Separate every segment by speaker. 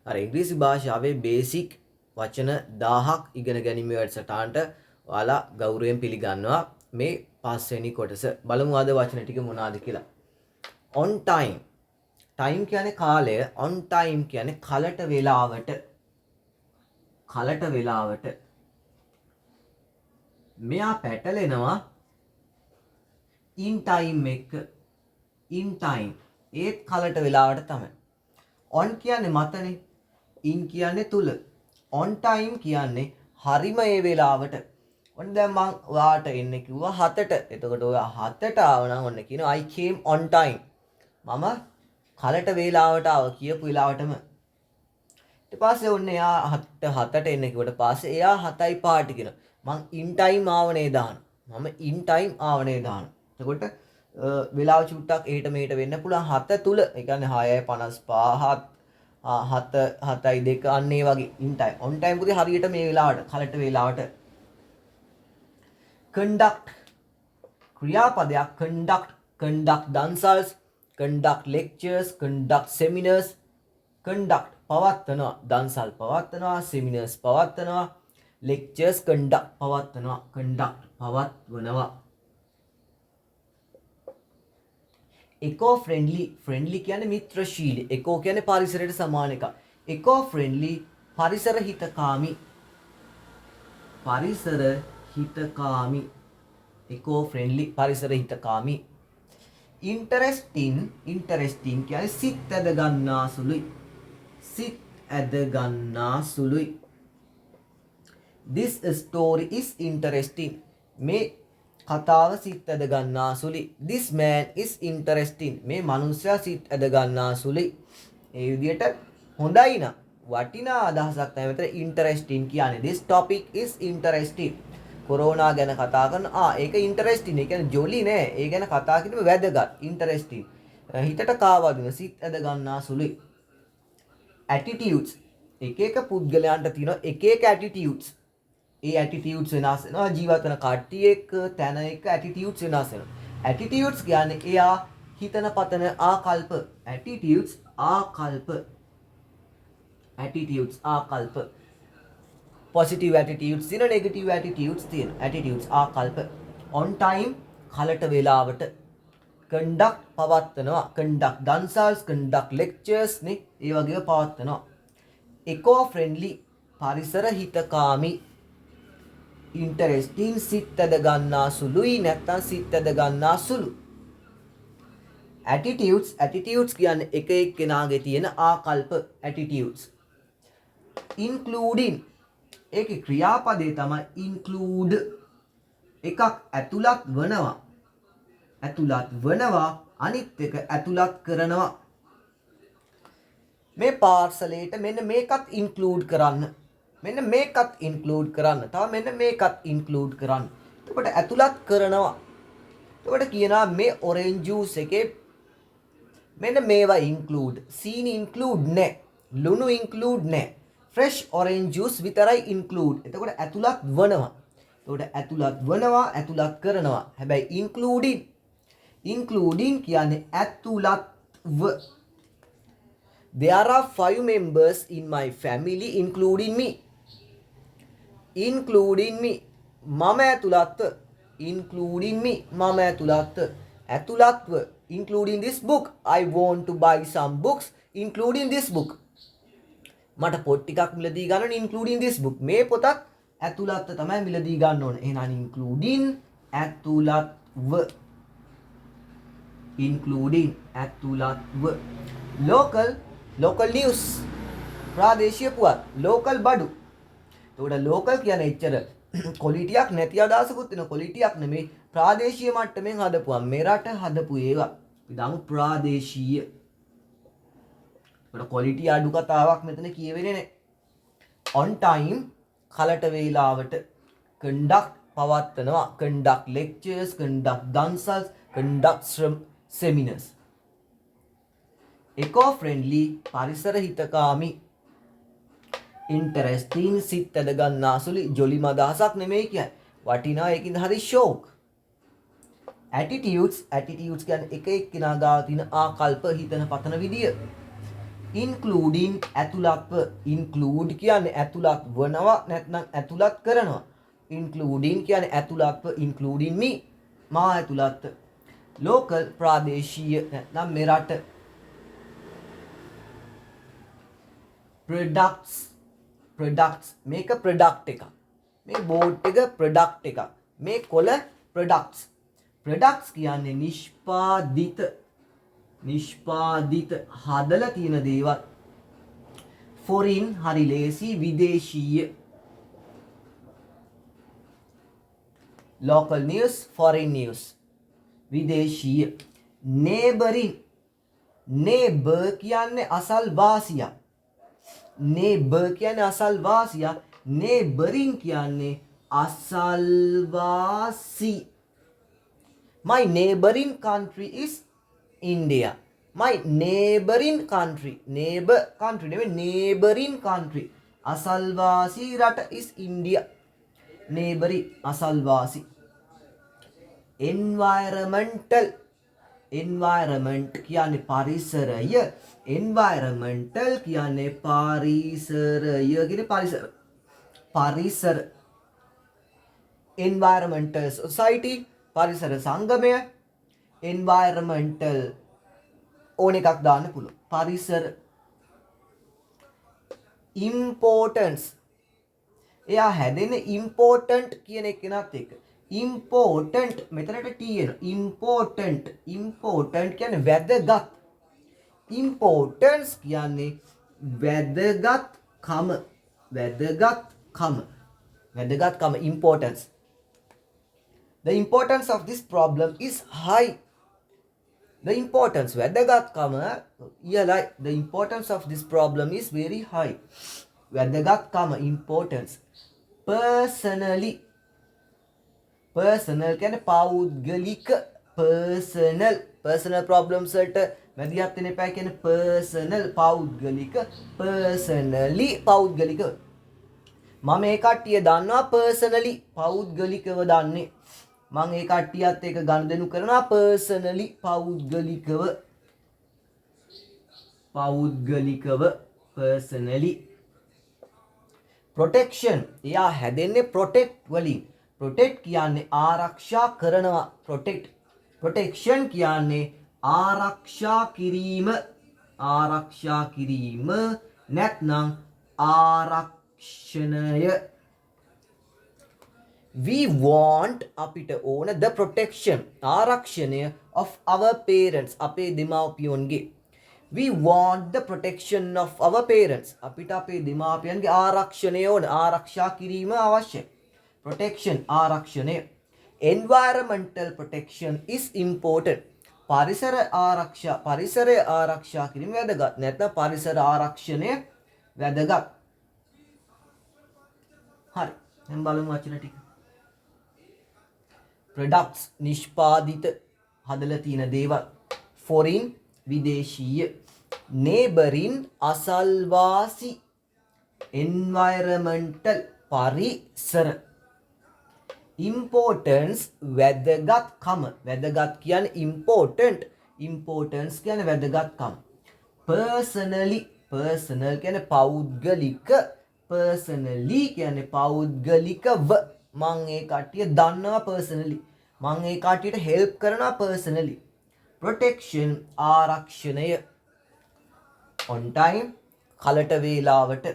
Speaker 1: අර ඉංග්‍රීසි භාෂාවේ බේසික් වචන 1000ක් ඉගෙන ගැනීම වැඩසටහනට ඔයාලා ගෞරවයෙන් පිළිගන්නවා. මේ පස්වෙනි කොටස බලමු අද වචන ටික මොනවාද කියලා. on time. time කියන්නේ කාලය, on time කියන්නේ කලට වේලාවට. කලට වේලාවට. මෙයා පැටලෙනවා in time එක. in time ඒත් කලට වෙලාවට තමයි. on කියන්නේ මතනේ, in කියන්නේ තුල. on time කියන්නේ හරිම ඒ වෙලාවට. ඔන්න දැන් මං ඔයාට එන්න කිව්වා 7ට. එතකොට ඔයා 7ට ආව නම් ඔන්න කියනවා I came on time. මම කලට වේලාවට ආව කියපු වෙලාවටම. ඊට පස්සේ ඔන්න එයා 7ට එන්න කිව්වට පස්සේ එයා 7:05ට කියනවා. මං in time ආවනේ දාන. මම in time ආවනේ දාන. එතකොට වෙලාව චුට්ටක් එහෙට මෙහෙට වෙන්න පුළුවන් 7 තුල. ඒ කියන්නේ 6:55 7:02 අන්න ඒ වගේ in time. on time පුතේ හරියට මේ වෙලාවට කලට වෙලාවට. conduct ක්‍රියාපදයක් conduct දන්සල්ස්, conduct lectures, conduct seminars. conduct පවත්වනවා, දන්සල් පවත්වනවා, seminars පවත්වනවා, lectures conduct පවත්වනවා, conduct පවත්වනවා. eco friendly, friendly කියන්නේ මිත්‍රශීලී, eco කියන්නේ පරිසරයට සමාන එකක්. eco friendly පරිසර හිතකාමී, පරිසර හිතකාමී, eco friendly පරිසර හිතකාමී. interesting, interesting කියන්නේ සිත් ඇද ගන්නා සුළුයි, සිත් ඇද ගන්නා සුළුයි. this story is interesting, මේ කතාව සිත් ඇද ගන්නා සුළුයි. this man is interesting, මේ මනුස්සයා සිත් ඇද ගන්නා සුළුයි. ඒ විදිහට හොඳයි නම් වටිනා අදහසක් තමයි මෙතන interesting කියන්නේ. this topic is interesting. Corona ගැන කතා කරන ඒක interesting. ඒ කියන්නේ ජොලි නෑ. ඒ ගැන කතා කිරීම වැදගත්. interesting. හිතට කාවදින සිත් ඇද ගන්නා සුළුයි. attitudes, එක එක පුද්ගලයන්ට තියෙන එක එක attitudes. ඒ attitudes වෙනස් වෙනවා. ජීවත් වෙන කට්ටිය එක්ක, තැන එක්ක attitudes වෙනස් වෙනවා. attitudes කියන්නේ එයා හිතන පතන ආකල්ප. attitudes ආකල්ප. attitudes ආකල්ප. positive attitudes තියෙන, negative attitudes තියෙන. attitudes ආකල්ප. on time කලට වේලාවට. conduct පවත්වනවා, conduct දන්සල්ස්, conduct lectures නේ ඒ වගේව පවත්වනවා. eco friendly පරිසර හිතකාමී. interesting සිත් ඇද ගන්නා සුළුයි නැත්නම් සිත් ඇද ගන්නා සුළු. attitudes කියන්නේ එක එක්කෙනාගේ තියෙන ආකල්ප. attitudes. including ඒකේ ක්‍රියාපදේ තමයි include. එකක් ඇතුළත් වනවා, ඇතුළත් වනවා, අනිත් එක ඇතුළත් කරනවා. මේ පාර්සලේට මෙන්න මේකත් include කරන්න, මෙන්න මේකත් include කරන්න, තව මෙන්න මේකත් include කරන්න. එතකොට ඇතුළත් කරනවා. එතකොට කියනවා මේ orange juice එකේ මෙන්න මේවා include. සීනි include නැහැ, ලුණු include නැහැ, fresh orange juice විතරයි include. එතකොට ඇතුළත් වනවා. එතකොට ඇතුළත් වනවා, ඇතුළත් කරනවා. හැබැයි including කියන්නේ ඇතුළත්ව. there are 5 members in my family including me. including me මම ඇතුළත්ව. including me මම ඇතුළත්ව. ඇතුළත්ව including this book. I want to buy some books including this book. මට පොත් ටිකක් මිලදී ගන්න ඕනේ including this book. මේ පොතත් ඇතුළත්ව තමයි මිලදී ගන්න ඕනේ. එහෙනම් including ඇතුළත්ව. including ඇතුළත්ව. local news ප්‍රාදේශීය පුවත්. local බඩු. එතකොට local කියන්නේ එච්චර ක්වොලිටියක් නැති අදහසකුත් වෙන. ක්වොලිටියක් නෙමෙයි, ප්‍රාදේශීය මට්ටමින් හදපුවා. මෙරට හදපු ඒවා. ඉතින් ප්‍රාදේශීය. එතකොට ක්වොලිටි අඩු කතාවක් මෙතන කියවෙන්නේ නැහැ. on time කලට වේලාවට. conduct පවත්වනවා, conduct lectures, conduct දන්සල්ස්, conduct seminars. eco friendly පරිසර හිතකාමී. interesting සිත් ඇද ගන්නා සුළු ජොලිම අදහසක් නෙමෙයි කියන්නේ. වටිනා ඒකින්ද හරි ෂෝක්. attitudes කියන්නේ එක එක්කෙනා ගාව තියෙන ආකල්ප, හිතන පතන විදිය. including ඇතුළත්ව include කියන්නේ ඇතුළත් වනවා නැත්නම් ඇතුළත් කරනවා including කියන්නේ ඇතුළත්ව including me මා ඇතුළත් local ප්‍රාදේශීය නැත්නම් මෙරට products මේක product එකක් මේ board එක product එකක් මේ කොළ products කියන්නේ නිෂ්පාදිත හදලා තියෙන දේවල් foreign හරි ලේසි විදේශීය local news foreign news විදේශීය neighbor කියන්නේ අසල්වාසියා neighboring කියන්නේ අසල්වාසි my neighboring country is India. My neighboring country නෙමෙයි neighboring country අසල්වාසී රට is India. neighboring අසල්වාසි. environment කියන්නේ පරිසරය. environmental කියන්නේ පරිසර. environmental society පරිසර සංගමය. environmental ඕන එකක් දාන්න පුළුවන්. පරිසර importance එයා හැදෙන්නේ important කියන එකනත් එක්ක. important මෙතනට t එන important කියන්නේ වැදගත්. importance කියන්නේ වැදගත්කම importance. The importance of this problem is high. The importance වැදගත්කම ඉහළයි. The importance of this problem is very high. වැදගත්කම importance. personal කියන්නේ පෞද්ගලික personal problems වලට මැදිහත් වෙන්න එපා කියන්නේ personal පෞද්ගලික මම ඒ කට්ටිය දන්නවා personally පෞද්ගලිකව දන්නේ මම ඒ කට්ටියත් එක්ක ගනුදෙනු කරනවා personally පෞද්ගලිකව personally protection එයා හැදෙන්නේ protect වලින් protect කියන්නේ ආරක්ෂා කරනවා protection කියන්නේ ආරක්ෂා කිරීම නැත්නම් ආරක්ෂණය. We want අපිට ඕන the protection ආරක්ෂණය of our parents අපේ දෙමාපියන්ගේ. We want the protection of our parents අපිට අපේ දෙමාපියන්ගේ ආරක්ෂණය ඕන ආරක්ෂා කිරීම අවශ්‍යයි. protection ආරක්ෂණය. environmental protection is important පරිසරය ආරක්ෂා කිරීම වැදගත් නැත්නම් පරිසර ආරක්ෂණය වැදගත්. හරි දැන් බලමු වචන ටික. products නිෂ්පාදිත හදලා තියෙන දේවල් foreign විදේශීය neighboring අසල්වාසි environmental පරිසර importance වැදගත්කම කියන්නේ importance කියන්නේ වැදගත්කම personal කියන්නේ පෞද්ගලික personally කියන්නේ පෞද්ගලිකව මම ඒ කට්ටිය දන්නවා personally මම ඒ කට්ටියට help කරනවා personally protection ආරක්ෂණය on time කලට වේලාවට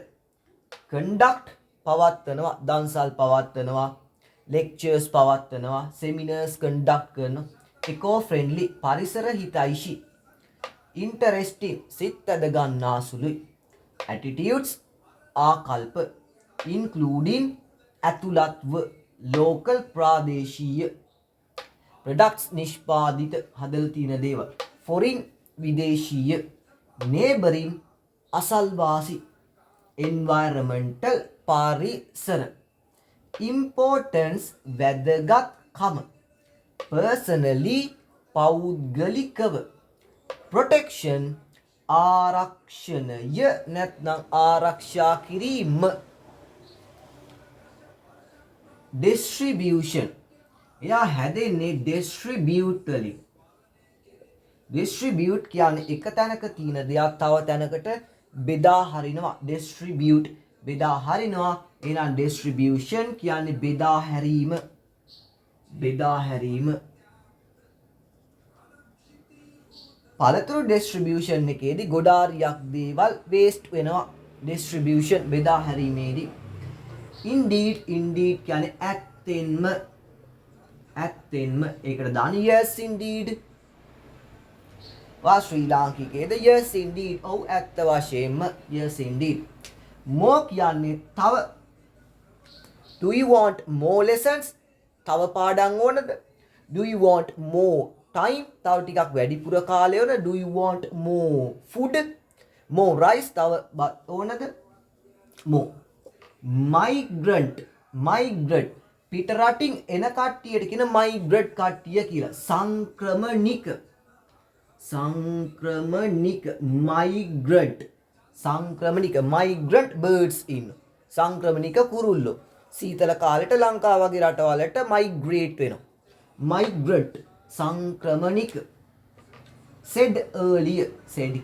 Speaker 1: conduct පවත්වනවා දන්සල් පවත්වනවා lectures පවත්වනවා seminars conduct කරනවා eco friendly පරිසර හිතයිෂී interesting සිත් ඇද ගන්නා සුළුයි attitudes ආකල්ප including ඇතුළත්ව local ප්‍රාදේශීය products නිෂ්පාදිත හදලා තියෙන දේවල් foreign විදේශීය neighboring අසල්වාසි environmental පරිසර importance වැදගත්කම personally පෞද්ගලිකව protection ආරක්ෂණය නැත්නම් ආරක්ෂා කිරීම distribution එයා හැදෙන්නේ distribute වලින් distribute කියන්නේ එක තැනක තියෙන දෙයක් තව තැනකට බෙදා හරිනවා. distribute බෙදා හරිනවා. එහෙනම් distribution කියන්නේ බෙදා හැරීම. බෙදා හැරීම. පළතුරු distribution එකේදී ගොඩාරියක් දේවල් waste වෙනවා. distribution බෙදා හැරීමේදී. indeed කියන්නේ ඇත්තෙන්ම. ඇත්තෙන්ම ඒකට දාන yes indeed. වා ශ්‍රී ලාංකිකයේද yes indeed. ඔව් ඇත්ත වශයෙන්ම yes indeed. more කියන්නේ තව. do you want more lessons? තව පාඩම් ඕනද? do you want more time? තව ටිකක් වැඩිපුර කාලය ඕන. do you want more food? more rice? තව බත් ඕනද? more. migrant පිට රටින් එන කට්ටියට කියන migrant කට්ටිය කියලා. සංක්‍රමණික migrant birds in. සංක්‍රමණික කුරුල්ලෝ සීතල කාලෙට ලංකාව වගේ රටවලට migrate වෙනවා. migrant සංක්‍රමණික. said earlier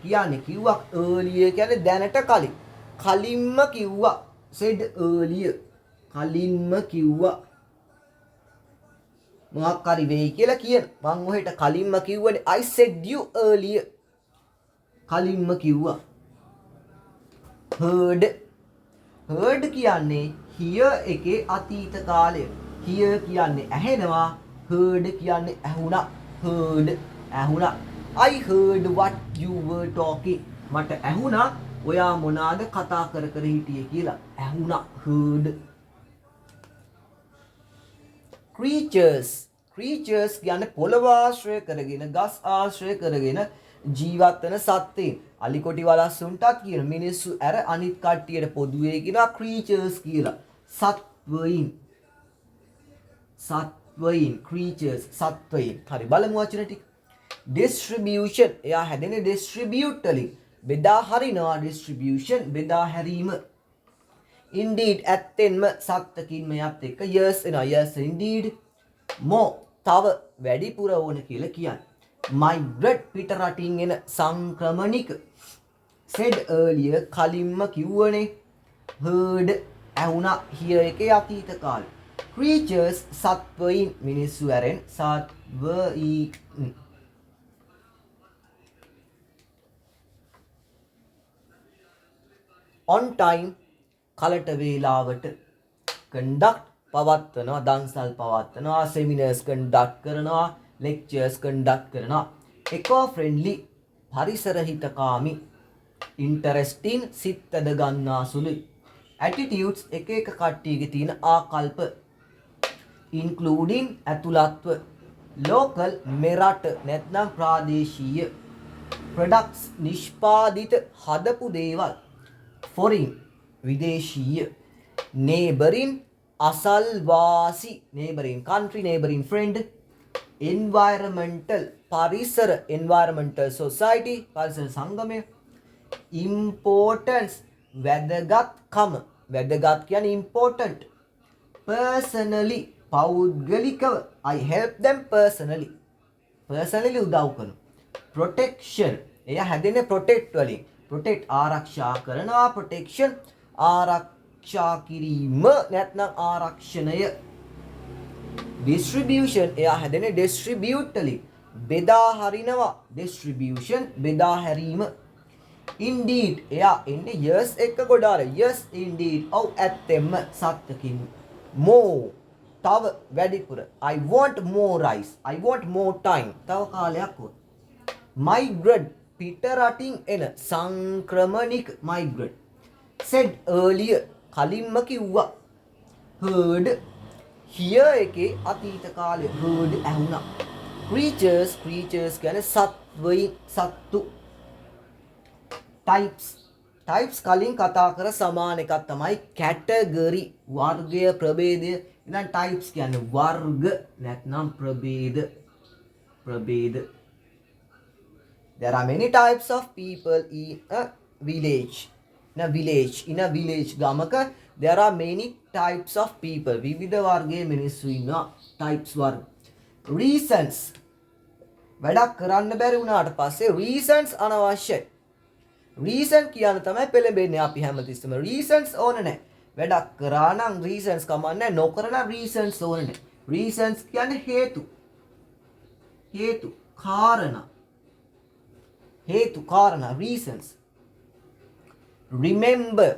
Speaker 1: කියන්නේ කිව්වා. earlier කියන්නේ දැනට කලින්. කලින්ම කිව්වා. said earlier කලින්ම කිව්වා. මොකක් හරි වෙයි කියලා කියන. මං ඔහෙට කලින්ම කිව්වනේ. I said you earlier. කලින්ම කිව්වා. heard කියන්නේ hear එකේ අතීත කාලය. hear කියන්නේ ඇහෙනවා. heard කියන්නේ ඇහුණා. ඇහුණා. I heard what you were talking. මට ඇහුණා ඔයා මොනවාද කතා කර හිටියේ කියලා. ඇහුණා. heard. creatures කියන්නේ පොළව ආශ්‍රය කරගෙන ගස් ආශ්‍රය කරගෙන ජීවත් වෙන සත්ත්වයන්. අලිකොටි වලස්සුන්ටත් කියන මිනිස්සු ඇර අනිත් කට්ටියට පොදුවේ කියනවා creatures කියලා. සත්වයින් creatures සත්වයින්. හරි බලමු වචන ටික. distribution එයා හැදෙන්නේ distribute වලින්. බෙදා හරිනවා. distribution බෙදා හැරීම. indeed ඇත්තෙන්ම සත්ත්වකින්ම යත් එක්ක yes එනවා. yes indeed. more තව වැඩිපුර ඕන කියලා කියන්නේ. migrate පිට රටින් එන සංක්‍රමණික. said earlier කලින්ම කිව්වනේ. heard ඇහුණා. hear එකේ අතීත කාලය. creatures සත්වයින් මිනිස්සු ඇරෙන් සත්වයින්. on time කලට වේලාවට. conduct පවත්වනවා. දන්සල් පවත්වනවා. seminars conduct කරනවා. lectures conduct කරනවා. eco friendly පරිසර හිතකාමී. interesting සිත් ඇද ගන්නා සුළුයි. attitudes එක කට්ටියගේ තියෙන ආකල්ප. including ඇතුළත්ව. local මෙරට නැත්නම් ප්‍රාදේශීය. products නිෂ්පාදිත හදපු දේවල්. foreign විදේශීය. neighboring අසල්වාසි. neighboring country, neighboring friend. environmental පරිසර, environmental society පරිසර සංගමය. importance වැදගත්කම. වැදගත් කියන්නේ important. personally පෞද්ගලිකව. I help them personally. personally උදව් කරනවා. protection එයා හැදෙන්නේ protect වලින්. protect ආරක්ෂා කරනවා. protection ආරක්ෂා කිරීම නැත්නම් ආරක්ෂණය. distribution එයා හැදෙන්නේ distribute වලින්. බෙදා හරිනවා. distribution බෙදා හැරීම. indeed එයා එන්නේ yes එක්ක ගොඩාර. yes indeed ඔව් ඇත්තෙන්ම සත්‍යකින්. more තව වැඩිපුර. I want more rice. I want more time. තව කාලයක් ඕන. migrant පිට රටින් එන සංක්‍රමණික. migrant. said earlier කලින්ම කිව්වා. heard hear එකේ අතීත කාලය. heard ඇහුණා. creatures කියන්නේ සත්වයින් සත්තු. types කලින් කතා කර සමාන එකක් තමයි category වර්ගය ප්‍රභේදය. ඉතින් types කියන්නේ වර්ග නැත්නම් ප්‍රභේද. There are many types of people in a village. In a village ගමක there are many types of people. විවිධ වර්ගයේ මිනිස්සු ඉන්නවා. types වර්ග. reasons වැඩක් කරන්න බැරි වුණාට පස්සේ reasons අනවශ්‍යයි. රීසන් කියන තමයි පෙළඹෙන්නේ අපි හැමතිස්සෙම. රීසන්ස් ඕන නැහැ. වැඩක් කරා නම් රීසන්ස් කමන්නේ නොකරන රීසන්ස් ඕන නැහැ. රීසන්ස් කියන්නේ හේතු. කාරණා. රීසන්ස්. remember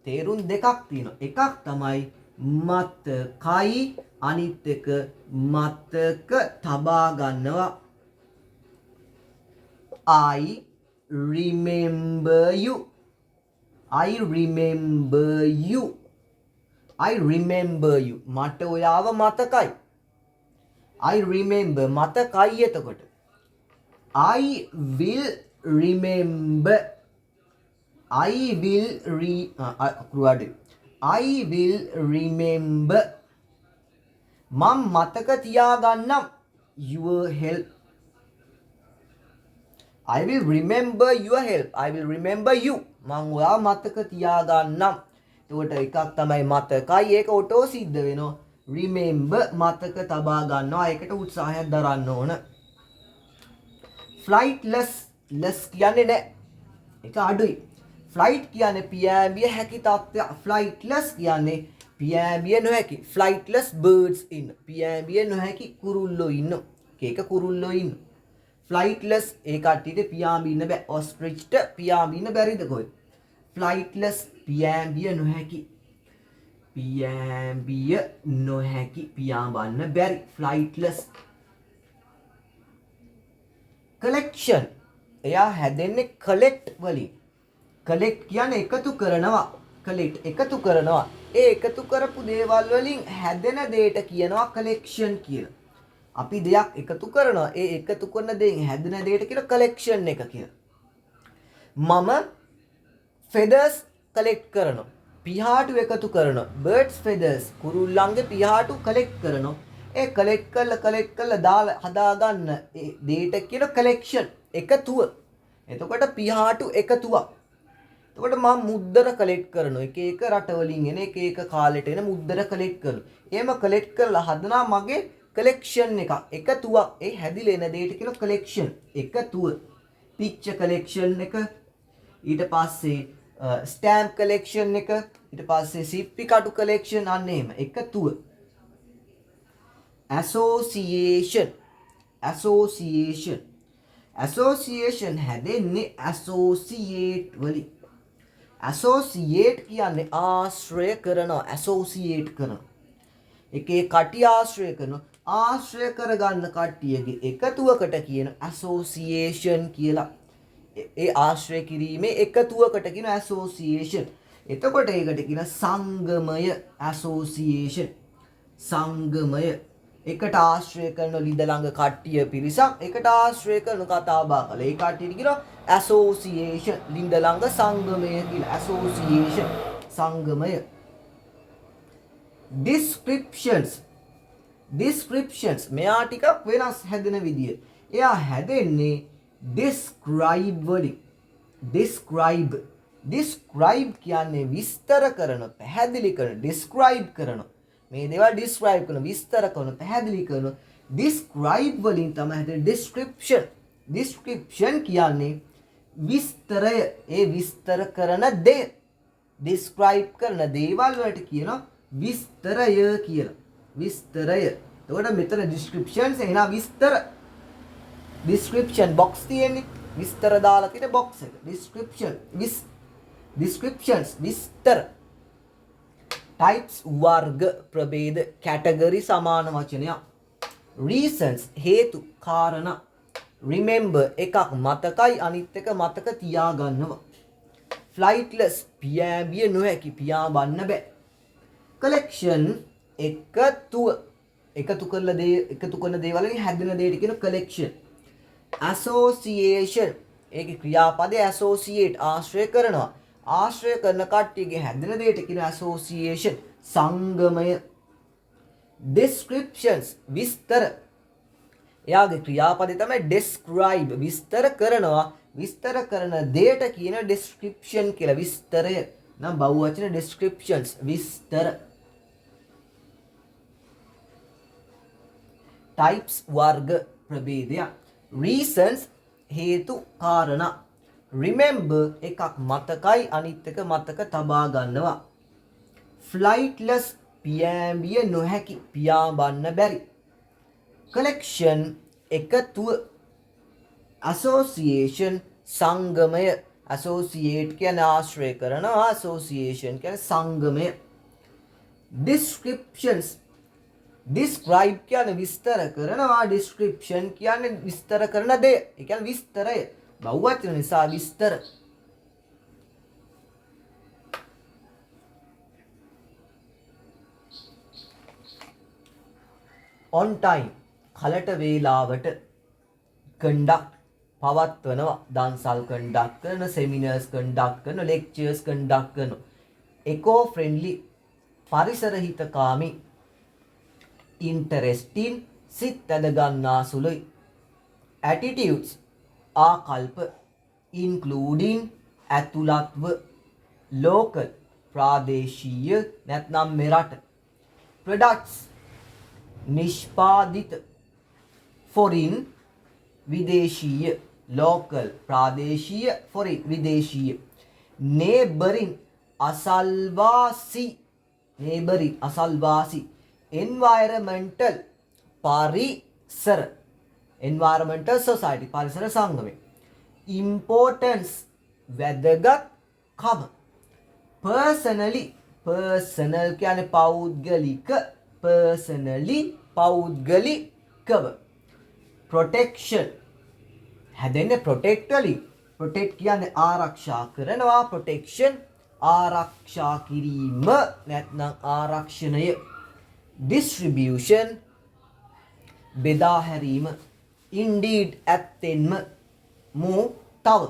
Speaker 1: තේරුම් දෙකක් තියෙනවා. එකක් තමයි මතකයි, අනිත් එක මතක තබා ගන්නවා. I remember you. මට ඔයාව මතකයි. I remember මතකයි එතකොට. I will remember. මම මතක තියාගන්නම්. your help. I will remember your help. I will remember you. මම ඔයාව මතක තියාගන්නම්. එතකොට එකක් තමයි මතකයි. ඒක ඔටෝ සිද්ධ වෙනවා. remember මතක තබා ගන්නවා. ඒකට උත්සාහයක් දරන්න ඕන. flightless කියන්නේ නැහැ. ඒක අඩුයි. ෆ්ලයිට් කියන්නේ පියෑඹිය හැකි තත්ත්වයක්. ෆ්ලයිට්ලස් කියන්නේ පියෑඹිය නොහැකි. ෆ්ලයිට්ලස් බර්ඩ්ස් ඉන්න. පියෑඹිය නොහැකි කුරුල්ලෝ ඉන්න. එක කුරුල්ලෝ ඉන්න. ෆ්ලයිට්ලස් ඒ කට්ටියට පියාඹින්න බෑ. ඔස්ට්‍රිච්ට පියාඹින්න බැරිද කොහෙද? ෆ්ලයිට්ලස් පියෑඹිය නොහැකි. පියාඹන්න බැරි. ෆ්ලයිට්ලස්. කලෙක්ෂන් එයා හැදෙන්නේ කලෙක්ට් වලින්. කලෙක්ට් කියන්නේ එකතු කරනවා. එකතු කරනවා. ඒ එකතු කරපු දේවල් වලින් හැදෙන දෙයට කියනවා කලෙක්ෂන් කියලා. අපි දෙයක් එකතු කරනවා. ඒ එකතු කරන දේෙන් හැදෙන දෙයට කියන කලෙක්ෂන් එක කියලා. මම ෆෙදර්ස් කලෙක්ට් කරනවා. පිහාටු එකතු කරනවා. බර්ඩ්ස් ෆෙදර්ස් කුරුල්ලන්ගේ පිහාටු කලෙක්ට් කරනවා. ඒ කලෙක්ට් කරලා දාලා හදාගන්න ඒ දෙයට කියන කලෙක්ෂන් එකතුව. එතකොට පිහාටු එකතුවක්. එතකොට මම මුද්දර කලෙක්ට් කරනවා. එක රටවලින් එන එක කාලෙට එන මුද්දර කලෙක්ට් කරනවා. එහෙම කලෙක්ට් කරලා හදනවා මගේ කලෙක්ෂන් එක. එකතුවක්. ඒ හැදිලා එන දෙයට කියන කලෙක්ෂන් එකතුව. පික්චර් කලෙක්ෂන් එක. ඊට පස්සේ ස්ටෑම්ප් කලෙක්ෂන් එක. ඊට පස්සේ සිප්පි කටු කලෙක්ෂන් අන්න එහෙම එකතුව. ඇසෝසියේෂන් හැදෙන්නේ ඇසෝසියේට් වලින්. ඇසෝසියේට් කියන්නේ ආශ්‍රය කරනවා. ඇසෝසියේට් කරනවා. එකේ කටි ආශ්‍රය කරනවා. ආශ්‍රය කරගන්න කට්ටියගේ එකතුවකට කියන ඇසෝසියේෂන් කියලා. ඒ ආශ්‍රය කිරීමේ එකතුවකට කියන ඇසෝසියේෂන්. එතකොට ඒකට කියන සංගමය. ඇසෝසියේෂන් සංගමය. එකට ආශ්‍රය කරන ලිඳ ළඟ කට්ටිය පිරිසක් එකට ආශ්‍රය කරන කතා බහ කළා. ඒ කට්ටියට කියනවා ඇසෝසියේෂන්. ලිඳ ළඟ සංගමය කියලා. ඇසෝසියේෂන් සංගමය. ඩිස්ක්‍රිප්ෂන්ස් මෙයා ටිකක් වෙනස් හැදෙන විදිය. එයා හැදෙන්නේ describe වලින්. describe කියන්නේ විස්තර කරන, පැහැදිලි කරන. describe කරන මේ දේවල් describe කරන, විස්තර කරන, පැහැදිලි කරන. describe වලින් තමයි හැදෙන්නේ description කියන්නේ විස්තරය. ඒ විස්තර කරන දේ describe කරන දේවල් වලට කියනවා විස්තරය කියලා. විස්තරය. එතකොට මෙතන descriptions එනවා විස්තර. description box තියෙන්නේ. විස්තර දාලා තියෙන box එක. descriptions විස්තර. types වර්ග ප්‍රභේද category සමාන වචනයක්. reasons හේතු කාරණා. remember එකක් මතකයි අනිත් එක මතක තියාගන්නවා. flightless පියාඹිය නොහැකි පියාඹන්න බෑ. collection එකතු කරන දේවල් වලින් හැදෙන දෙයට කියන collection. association ඒකේ ක්‍රියාපදේ associate ආශ්‍රය කරනවා. ආශ්‍රය කරන කට්ටියගේ හැදෙන දෙයට කියන association සංගමය. descriptions විස්තර. එයාගේ ක්‍රියාපදේ තමයි describe විස්තර කරනවා. විස්තර කරන දෙයට කියන description කියලා. විස්තරය නම් බහුවචන descriptions විස්තර. types වර්ග ප්‍රභේදයක්. reasons හේතු කාරණා. remember එකක් මතකයි අනිත් එක මතක තබා ගන්නවා. flightless පියාඹිය නොහැකි පියාඹන්න බැරි. collection එකතුව. association සංගමය. associate කියන්නේ ආශ්‍රය කරනවා, association කියන්නේ සංගමය. descriptions describe කියන්නේ විස්තර කරනවා, description කියන්නේ විස්තර කරන දේ. ඒ කියන්නේ විස්තරය. බහුවචන නිසා විස්තර. on time කලට වේලාවට. conduct පවත්වනවා, දන්සල් conduct කරන, seminars conduct කරන, lectures conduct කරන. eco friendly පරිසර හිතකාමී. interesting සිත් ඇද ගන්නා සුළුයි. attitudes ආකල්ප. including ඇතුළත්ව. local ප්‍රාදේශීය නැත්නම් මෙරට. products නිෂ්පාදිත. foreign විදේශීය. local ප්‍රාදේශීය, foreign විදේශීය. neighboring අසල්වාසී. neighboring අසල්වාසී. environmental පරිසර. environmental society පරිසර සංගමය. importance වැදගත්කම. personally personal කියන්නේ පෞද්ගලික. personally පෞද්ගලිකව. protection හැදෙන්නේ protect වලින්. protect කියන්නේ ආරක්ෂා කරනවා, protection ආරක්ෂා කිරීම නැත්නම් ආරක්ෂණය. distribution බෙදා හැරීම. indeed ඇත්තෙන්ම. more තව.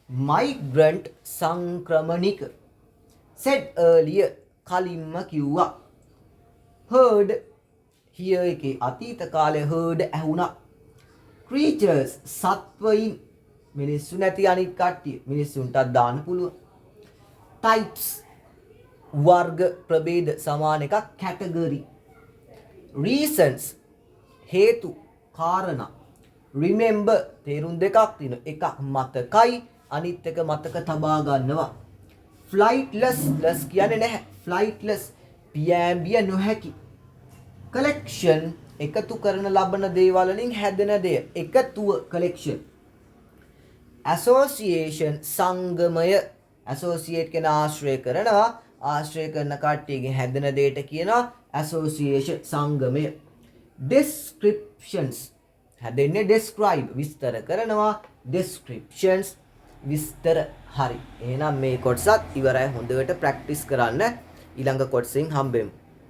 Speaker 1: migrant සංක්‍රමණික. said earlier කලින්ම කිව්වා. heard hear එකේ අතීත කාලේ heard ඇහුණා. creatures සත්වයින් මිනිස්සු නැති අනිත් කට්ටිය. මිනිස්සුන්ටත් දාන්න පුළුවන්. types වර්ග ප්‍රභේද සමාන එකක් category. reasons හේතු කාරණා. remember තේරුම් දෙකක් තියෙනවා. එකක් මතකයි අනිත් එක මතක තබා ගන්නවා. flightless less කියන්නේ නැහැ. flightless පියාඹිය නොහැකි. collection එකතු කරන ලබන දේවල් වලින් හැදෙන දේ. එකතුව collection. association සංගමය. associate කියන ආශ්‍රය කරනවා. ආශ්‍රය කරන කට්ටියගෙන් හැදෙන දෙයට කියනවා association සංගමය. descriptions හැදෙන්නේ describe විස්තර කරනවා. descriptions විස්තර. හරි. එහෙනම් මේ කොටසත් ඉවරයි. හොඳට ප්‍රැක්ටිස් කරන්න. ඊළඟ කොටසෙන් හම්බෙමු.